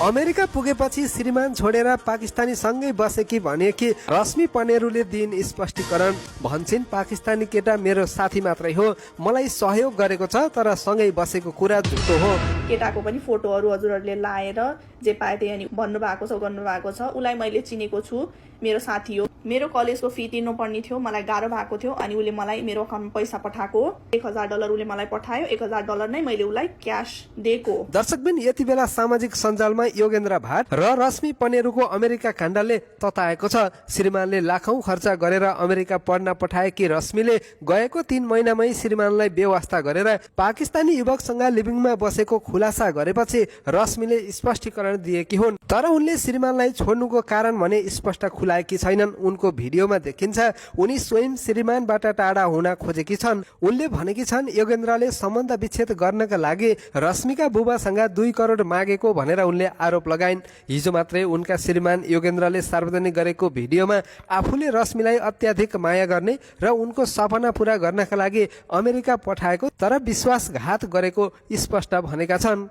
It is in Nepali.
अमेरिका पुगेपछि श्रीमान छोडेर पाकिस्तानी सँगै बसेकी भनेकी रश्मि पनेरूले दिन स्पष्टीकरण। भन्छन् पाकिस्तानी केटा मेरो साथी मात्रै हो, मलाई सहयोग गरेको छ तर सँगै बसेको कुरा झुटो हो। केटाको पनि फोटोहरू हजुरहरूले लाएर जे पाए त्यही अनि भन्नुभएको छ गर्नुभएको छ। उसलाई मैले चिनेको छु, मेरो साथी हो। मेरो कलेजको फी तिर्नु पर्ने थियो, मलाई गाह्रो भएको थियो अनि उसले मलाई मेरो अकाउन्टमा पैसा पठाएको। $1000 उसले मलाई पठायो, $1000 नै मैले उसलाई क्यास दिएको। दर्शकबिन, यति बेला सामाजिक सञ्जालमा योगेन्द्र भाट र रश्मि पनेरूको अमेरिका काण्डले तताएको छ। श्रीमानले लाखौं खर्च गरेर अमेरिका पढ्न पठाएकी रश्मिले गएको 3 महिनामै श्रीमानलाई बेवास्ता गरेर पाकिस्तानी युवकसँग लिभिङमा बसेको खुलासा गरेपछि रश्मिले स्पष्टीकरण दिएकी हुन्। तर उनले श्रीमानलाई छोड्नुको कारण भने स्पष्ट खुलाएकी छैनन्। उनको भिडियोमा देखिन्छ उनी स्वयं श्रीमानबाट टाढा हुन खोजेकी छन्। उनले भनेकी छन् योगेन्द्रले सम्बन्ध विच्छेद गर्नका लागि रश्मिका बुबासँग 2 करोड मागेको भनेर उनले आरोप लगाइन्। हिजो मात्रै उनका श्रीमान योगेन्द्रले सार्वजनिक गरेको भिडियोमा आफूले रश्मिलाई अत्याधिक माया गर्ने र उनको सपना पूरा गर्नका लागि अमेरिका पठाएको तर विश्वासघात गरेको स्पष्ट भनेका छन्।